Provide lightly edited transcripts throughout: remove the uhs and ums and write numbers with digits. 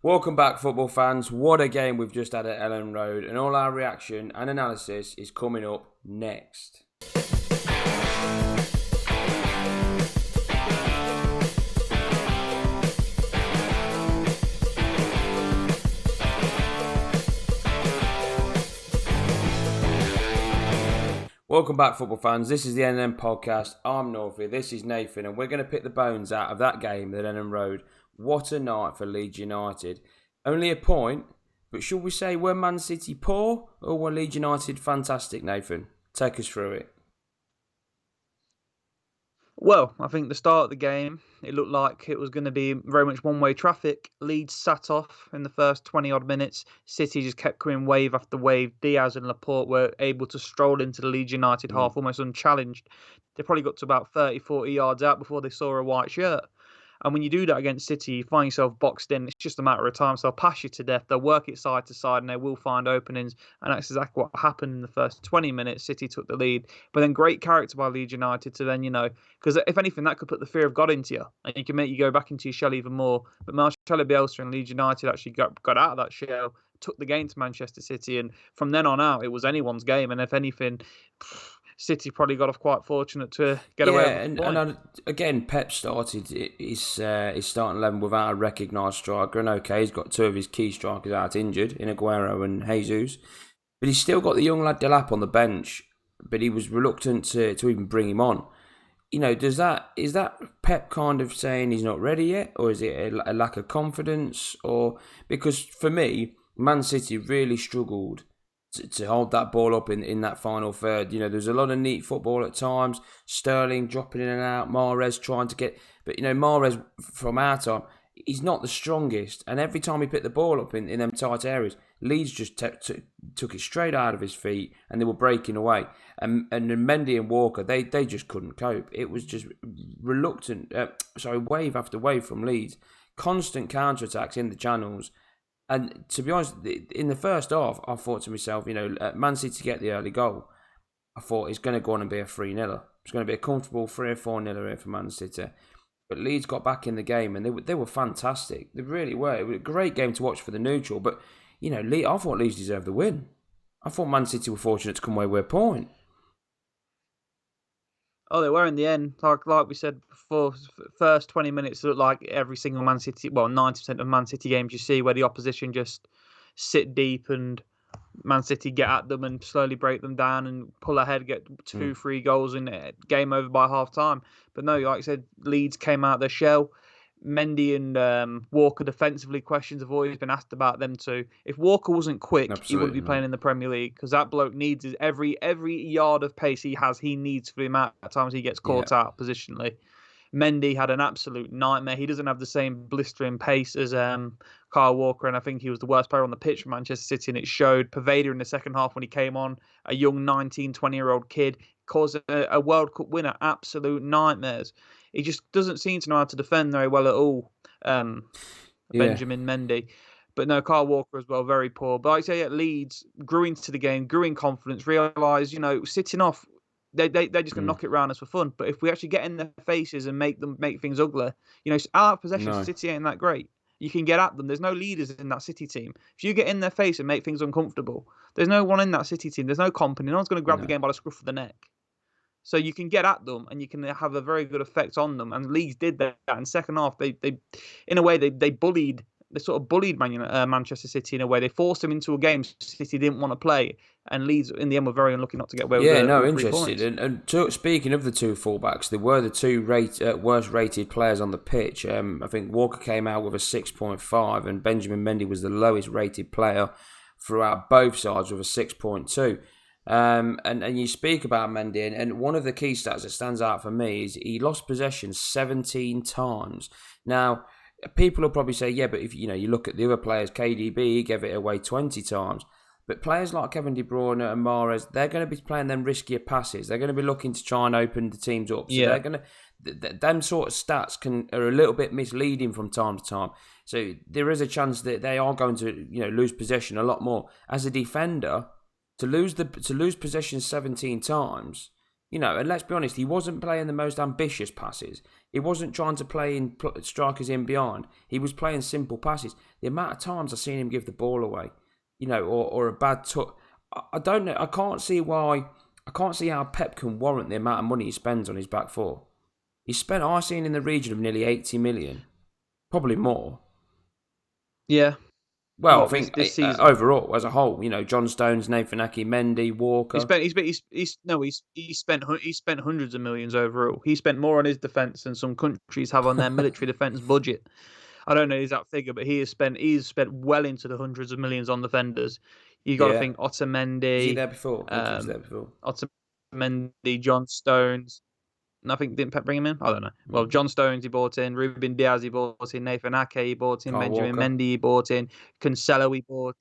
Welcome back, football fans. What a game we've just had at Ellen Road, and all our reaction and analysis is coming up next. Welcome back, football fans. This is the NN podcast. I'm Northie. This is Nathan, and we're going to pick the bones out of that game at Ellen Road. What a night for Leeds United. Only a point, but should we say were Man City poor or were Leeds United fantastic, Nathan? Take us through it. Well, I think the start of the game, it looked like it was going to be very much one-way traffic. Leeds sat off in the first 20-odd minutes. City just kept coming wave after wave. Diaz and Laporte were able to stroll into the Leeds United half almost unchallenged. They probably got to about 30, 40 yards out before they saw a white shirt. And when you do that against City, you find yourself boxed in. It's just a matter of time. So they'll pass you to death. They'll work it side to side and they will find openings. And that's exactly what happened in the first 20 minutes. City took the lead. But then great character by Leeds United to then, because if anything, that could put the fear of God into you. And you can make you go back into your shell even more. But Marcelo Bielsa and Leeds United actually got out of that shell, took the game to Manchester City. And from then on out, it was anyone's game. And if anything, City probably got off quite fortunate to get away with a point. And again, Pep started his starting 11 without a recognised striker. And okay, he's got two of his key strikers out injured, in Aguero and Jesus. But he's still got the young lad Delap on the bench. But he was reluctant to even bring him on. Is that Pep kind of saying he's not ready yet? Or is it a lack of confidence? Or because for me, Man City really struggled to hold that ball up in that final third. There's a lot of neat football at times. Sterling dropping in and out. Mahrez trying to get... But, Mahrez, from our time, he's not the strongest. And every time he picked the ball up in them tight areas, Leeds just took it straight out of his feet and they were breaking away. And Mendy and Walker, they just couldn't cope. It was just wave after wave from Leeds. Constant counter-attacks in the channels. And to be honest, in the first half, I thought to myself, Man City to get the early goal, I thought it's going to go on and be a 3-0. It's going to be a comfortable 3 or 4-0 here for Man City. But Leeds got back in the game and they were fantastic. They really were. It was a great game to watch for the neutral. But, I thought Leeds deserved the win. I thought Man City were fortunate to come away with a point. Oh, they were in the end. Like we said before, first 20 minutes looked like every single Man City, 90% of Man City games you see where the opposition just sit deep and Man City get at them and slowly break them down and pull ahead, get 2-3 goals and game over by half time. But no, like I said, Leeds came out their shell. Mendy and Walker defensively, questions have always been asked about them too. If Walker wasn't quick, he wouldn't be playing in the Premier League because that bloke needs every yard of pace he has. He needs for the amount of times he gets caught out positionally. Mendy had an absolute nightmare. He doesn't have the same blistering pace as Kyle Walker, and I think he was the worst player on the pitch for Manchester City, and it showed. Pervader in the second half when he came on, a young 19, 20-year-old kid, caused a World Cup winner absolute nightmares. He just doesn't seem to know how to defend very well at all, Benjamin Mendy. But no, Kyle Walker as well, very poor. But like I say, at Leeds, grew into the game, grew in confidence, realised, sitting off, they're just going to knock it round us for fun. But if we actually get in their faces and make things ugly, our possession City ain't that great. You can get at them. There's no leaders in that City team. If you get in their face and make things uncomfortable, there's no one in that City team. There's no company. No one's going to grab the game by the scruff of the neck. So you can get at them and you can have a very good effect on them. And Leeds did that in second half. They in a way, they bullied. They sort of bullied Manchester City in a way. They forced them into a game City didn't want to play. And Leeds, in the end, were very unlucky not to get away with it. Yeah, interested. And speaking of the two fullbacks, they were the two worst rated players on the pitch. I think Walker came out with a 6.5 and Benjamin Mendy was the lowest rated player throughout both sides with a 6.2. And you speak about Mendy, and one of the key stats that stands out for me is he lost possession 17 times. Now, people will probably say, yeah, but if you look at the other players, KDB, he gave it away 20 times. But players like Kevin De Bruyne and Mahrez, they're going to be playing them riskier passes. They're going to be looking to try and open the teams up. So they're going to, them sort of stats are a little bit misleading from time to time. So there is a chance that they are going to lose possession a lot more. As a defender, to lose possession 17 times, And let's be honest, he wasn't playing the most ambitious passes. He wasn't trying to play in strikers in behind. He was playing simple passes. The amount of times I've seen him give the ball away, or a bad touch. I don't know. I can't see how Pep can warrant the amount of money he spends on his back four. I've seen in the region of nearly 80 million, probably more. Yeah. Well, I What, think this season? overall, as a whole, John Stones, Nathan Ake, Mendy, Walker. He spent hundreds of millions overall. He spent more on his defence than some countries have on their military defence budget. I don't know the exact figure, but he's spent well into the hundreds of millions on defenders. You got to think Otamendi. Was he there before? I think he was there before. Otamendi, John Stones. And I think didn't Pep bring him in? I don't know. Well, John Stones he bought in, Ruben Diaz he bought in, Nathan Ake he bought in, Benjamin Mendy he bought in, Cancelo he bought,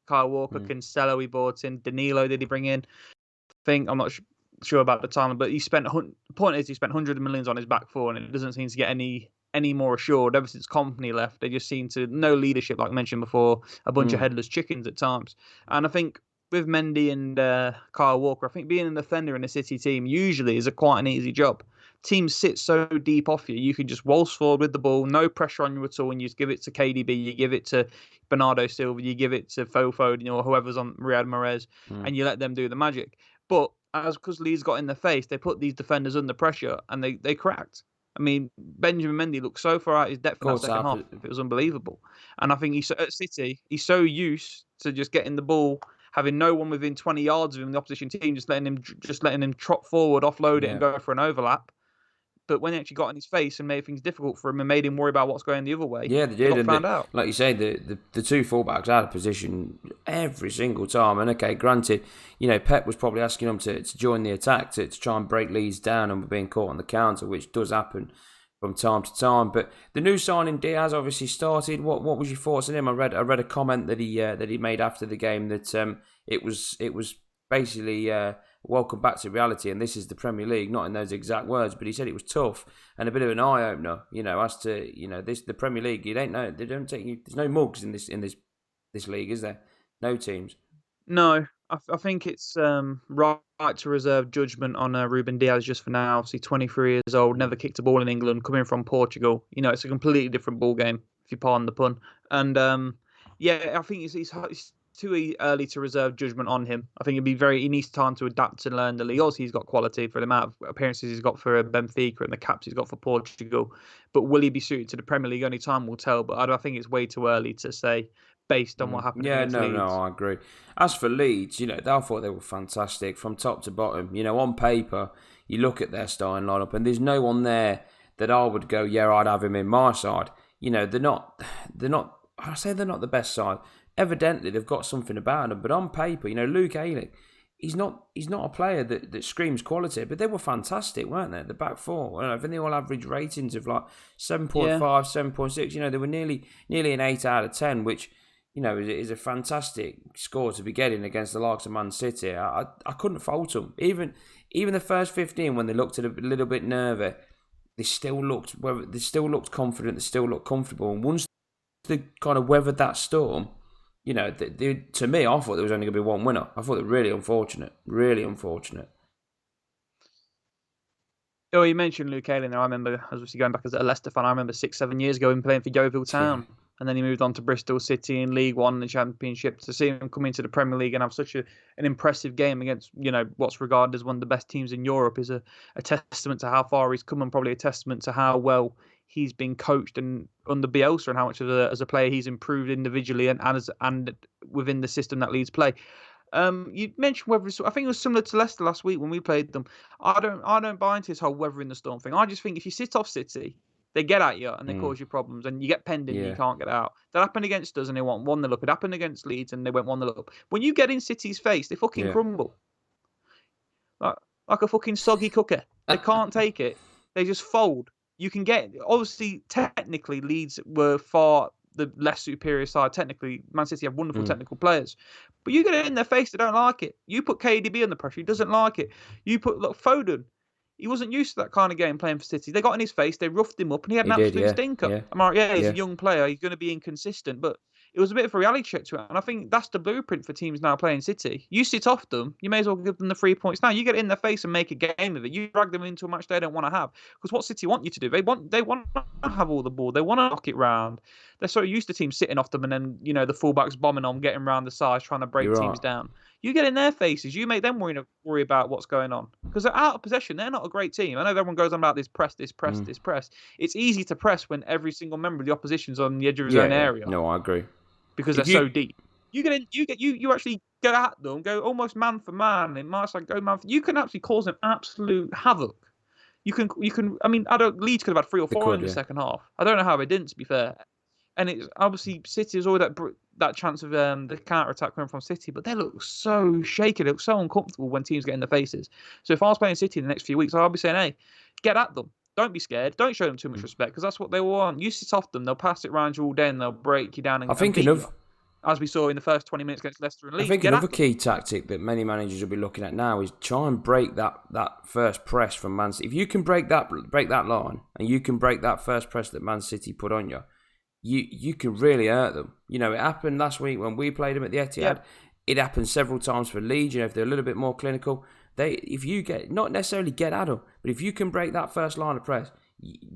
Kyle Walker, Cancelo he bought in, Danilo did he bring in? I'm not sure about the time, but he spent hundreds of millions on his back four, and it doesn't seem to get any more assured ever since Company left. They just seem to no leadership, like I mentioned before, a bunch of headless chickens at times. And I think with Mendy and Kyle Walker, I think being an defender in a City team usually is quite an easy job. Teams sit so deep off you, you can just waltz forward with the ball, no pressure on you at all, and you just give it to KDB, you give it to Bernardo Silva, you give it to Fofo, or whoever's on Riyad Mahrez, and you let them do the magic. But because Leeds got in their face, they put these defenders under pressure, and they cracked. I mean, Benjamin Mendy looked so far out his depth in that second half. It was unbelievable. And I think at City, he's so used to just getting the ball, having no one within 20 yards of him, the opposition team, just letting him trot forward, offload it, and go for an overlap. But when he actually got in his face and made things difficult for him and made him worry about what's going the other way, they did. Got found out. Like you say, the two fullbacks out of position every single time. And okay, granted, Pep was probably asking them to join the attack to try and break Leeds down and being caught on the counter, which does happen from time to time. But the new signing Diaz obviously started. What was your thoughts on him? I read a comment that he made after the game that it was basically welcome back to reality, and this is the Premier League, not in those exact words, but he said it was tough and a bit of an eye opener, as to the Premier League. You don't know, they don't take you. There's no mugs in this league, is there? No teams. No, I think it's right to reserve judgment on Ruben Diaz just for now. Obviously, 23 years old, never kicked a ball in England, coming from Portugal. It's a completely different ball game, if you pardon the pun. And I think it's too early to reserve judgment on him. I think he needs time to adapt and learn the league. Obviously, he's got quality for the amount of appearances he's got for Benfica and the caps he's got for Portugal. But will he be suited to the Premier League? Only time will tell. But I think it's way too early to say based on what happened against Leeds. No, I agree. As for Leeds, I thought they were fantastic from top to bottom. On paper, you look at their starting lineup and there's no one there that I would go, I'd have him in my side. They're not, I say they're not the best side. Evidently, they've got something about them, but on paper, Luke Ayling, he's not a player that screams quality, but they were fantastic, weren't they? The back four, I think they all average ratings of like 7.5, 7.6. They were nearly an 8 out of 10, which is a fantastic score to be getting against the likes of Man City. I couldn't fault them. Even the first 15, when they looked a little bit nervy, they still looked confident. They still looked comfortable, and once they kind of weathered that storm. To me, I thought there was only going to be one winner. I thought it really unfortunate. Really unfortunate. Oh, you mentioned Luke Ayling there. I remember, obviously going back as a Leicester fan, I remember 6-7 years ago him playing for Yeovil Town. Yeah. And then he moved on to Bristol City in League One and the Championship. To see him come into the Premier League and have such an impressive game against, what's regarded as one of the best teams in Europe is a testament to how far he's come, and probably a testament to how well he's been coached and under Bielsa, and how much as a player he's improved individually and within the system that Leeds play. You mentioned I think it was similar to Leicester last week when we played them. I don't buy into this whole weathering the storm thing. I just think if you sit off City, they get at you and they cause you problems, and you get penned in and you can't get out. That happened against us and they went 1-0 up. It happened against Leeds and they went 1-0 up. When you get in City's face, they fucking crumble. Like a fucking soggy cooker. They can't take it. They just fold. You can get, obviously, technically, Leeds were far the less superior side. Technically, Man City have wonderful technical players. But you get it in their face, they don't like it. You put KDB under pressure, he doesn't like it. You put Foden. He wasn't used to that kind of game playing for City. They got in his face, they roughed him up, and he had an absolute stinker. Yeah. I'm like, he's a young player, he's going to be inconsistent, but it was a bit of a reality check to it. And I think that's the blueprint for teams now playing City. You sit off them, you may as well give them the 3 points now. You get in their face and make a game of it. You drag them into a match they don't want to have. Because what City want you to do, they want to have all the ball. They want to knock it round. They're so used to teams sitting off them and then, the fullbacks bombing on, getting round the sides, trying to break You're teams right. down. You get in their faces, you make them worry about what's going on. Because they're out of possession. They're not a great team. I know everyone goes on about this press. It's easy to press when every single member of the opposition's on the edge of his own Yeah. area No, I agree. because they're so deep. You get in, you actually go at them, go almost man for man. It might like go man for, you can actually cause them absolute havoc. You can. I mean, Leeds could have had 3 or 4 in the second half. I don't know how they didn't, to be fair. And it's obviously City has always that chance of the counter attack coming from City, but they look so shaky, they look so uncomfortable when teams get in their faces. So if I was playing City in the next few weeks, I'll be saying, hey, get at them. Don't be scared. Don't show them too much respect because that's what they want. You sit off them, they'll pass it around you all day and they'll break you down and beat you. As we saw in the first 20 minutes against Leicester and Leeds. I think another key tactic that many managers will be looking at now is try and break that first press from Man City. If you can break that line and you can break that first press that Man City put on you, you can really hurt them. It happened last week when we played them at the Etihad. Yeah. It happened several times for Leeds. If they're a little bit more clinical, if you get, not necessarily get at them, but if you can break that first line of press,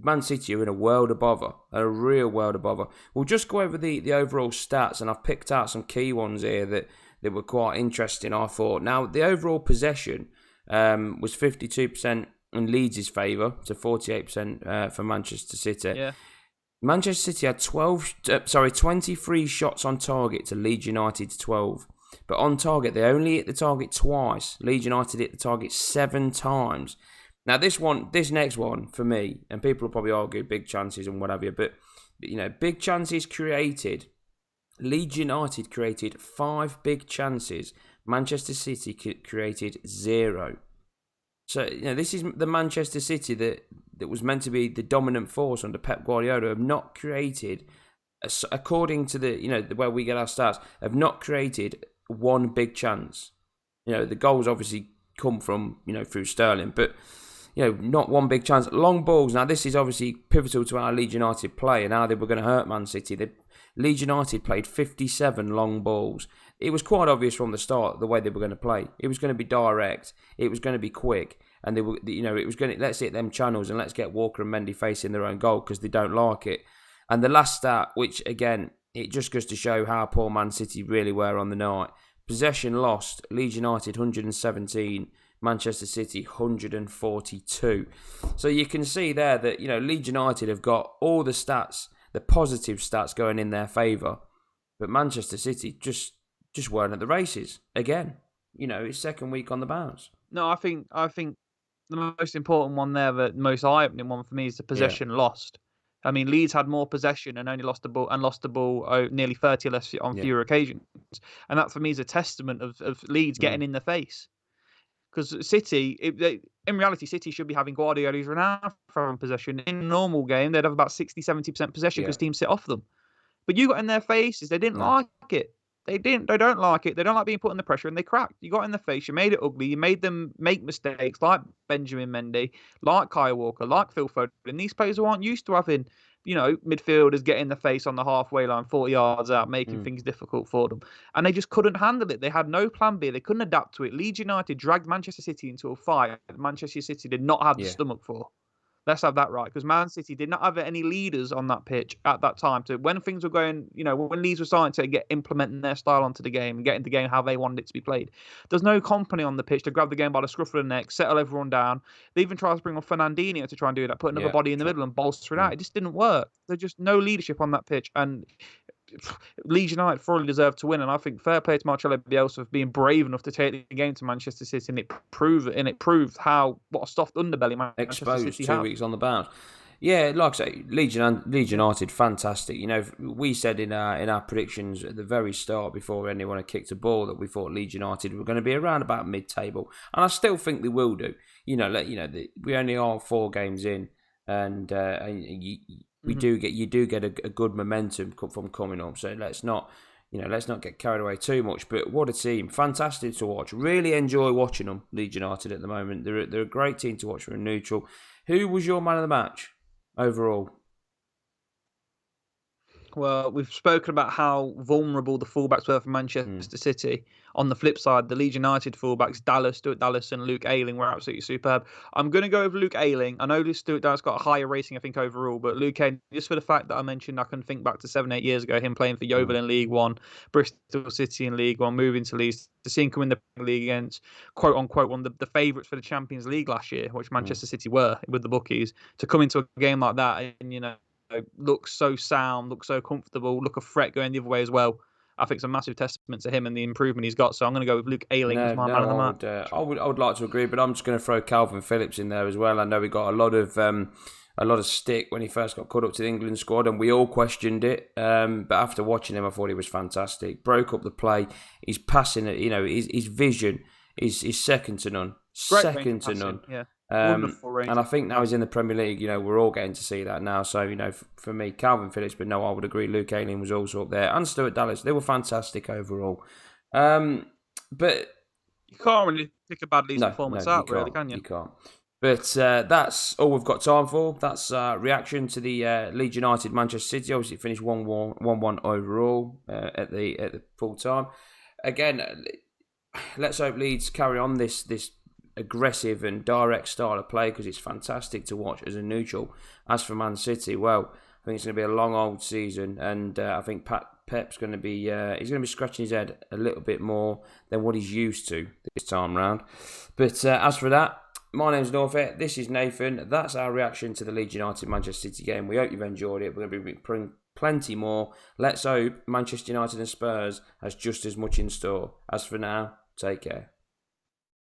Man City are in a world of bother, a real world of bother. We'll just go over the overall stats, and I've picked out some key ones here that were quite interesting, I thought. Now, the overall possession was 52% in Leeds' favour to 48% for Manchester City. Yeah. Manchester City had 23 shots on target to Leeds United's 12. But on target, they only hit the target twice. Leeds United hit the target 7 times. Now, this next one, for me, and people will probably argue big chances and whatever, but big chances created. Leeds United created 5 big chances. Manchester City created 0. So, this is the Manchester City that was meant to be the dominant force under Pep Guardiola, have not created, according to the where we get our stats, have not created one big chance. The goals obviously come from, through Sterling, but not one big chance. Long balls. Now, this is obviously pivotal to our Leeds United play and how they were going to hurt Man City. Leeds United played 57 long balls. It was quite obvious from the start the way they were going to play. It was going to be direct. It was going to be quick, and they were, it was going to, let's hit them channels and let's get Walker and Mendy facing their own goal because they don't like it. And the last stat, which again, it just goes to show how poor Man City really were on the night. Possession lost. Leeds United 117. Manchester City 142. So you can see there that Leeds United have got all the stats, the positive stats going in their favour, but Manchester City just weren't at the races again. It's second week on the bounce. No, I think the most important one there, the most eye-opening one for me, is the possession lost. I mean, Leeds had more possession and only lost the ball nearly 30 less on fewer occasions, and that for me is a testament of Leeds getting in the face. Because City, in reality, City should be having Guardiola's renown from possession. In a normal game, they'd have about 60-70% possession because teams sit off them. But you got in their faces. They didn't like it. They don't like it. They don't like being put under pressure, and they cracked. You got in the face. You made it ugly. You made them make mistakes like Benjamin Mendy, like Kyle Walker, like Phil Foden. And these players who aren't used to having, midfielders get in the face on the halfway line, 40 yards out, making things difficult for them. And they just couldn't handle it. They had no plan B. They couldn't adapt to it. Leeds United dragged Manchester City into a fight that Manchester City did not have the stomach for. Let's have that right, because Man City did not have any leaders on that pitch at that time. So when things were going, when Leeds were starting to get implementing their style onto the game and getting the game how they wanted it to be played, there's no company on the pitch to grab the game by the scruff of the neck, settle everyone down. They even tried to bring on Fernandinho to try and do that, put another body in the middle and bolster it out. It just didn't work. There's just no leadership on that pitch, and Leeds United fully deserved to win, and I think fair play to Marcelo Bielsa for being brave enough to take the game to Manchester City, and it proved what a soft underbelly Manchester City exposed 2 weeks on the bounce. Yeah, like I say, Leeds United, fantastic. We said in our predictions at the very start, before anyone had kicked a ball, that we thought Leeds United were going to be around about mid-table, and I still think they will do. We only are 4 games in, and you do get a good momentum from coming up. So let's not get carried away too much. But what a team! Fantastic to watch. Really enjoy watching them. Leeds United at the moment. They're a great team to watch from neutral. Who was your man of the match overall? Well, we've spoken about how vulnerable the fullbacks were for Manchester City. On the flip side, the Leeds United fullbacks, Stuart Dallas and Luke Ayling, were absolutely superb. I'm going to go with Luke Ayling. I know Stuart Dallas got a higher rating, I think, overall, but Luke Ayling, just for the fact that I mentioned, I can think back to 7, 8 years ago, him playing for Yeovil in League One, Bristol City in League One, moving to Leeds, to see him come in the Premier League against, quote unquote, one of the favourites for the Champions League last year, which Manchester City were with the bookies, to come into a game like that and, look so sound, look so comfortable, look a threat going the other way as well. I think it's a massive testament to him and the improvement he's got. So I'm going to go with Luke Ayling as my man of the match. I would like to agree, but I'm just going to throw Calvin Phillips in there as well. I know he got a lot of stick when he first got called up to the England squad, and we all questioned it. But after watching him, I thought he was fantastic. Broke up the play. He's passing it. His vision is second to none. Second to none. Yeah. Wonderful range. And I think now he's in the Premier League, we're all getting to see that now. So, for me, Calvin Phillips, but no, I would agree, Luke Ayling was also up there. And Stuart Dallas, they were fantastic overall. But you can't really pick a bad Leeds performance out, really, can you? You can't. But that's all we've got time for. That's reaction to the Leeds United Manchester City. Obviously, it finished 1-1 overall at the full time. Again, let's hope Leeds carry on this aggressive and direct style of play, because it's fantastic to watch as a neutral. As for Man City, well, I think it's going to be a long old season, and I think Pep's going to be he's going to be scratching his head a little bit more than what he's used to this time round. But as for that, my name's Norfolk. This is Nathan. That's our reaction to the Leeds United Manchester City game. We hope you've enjoyed it. We're going to be bringing plenty more. Let's hope Manchester United and Spurs has just as much in store. As for now, take care.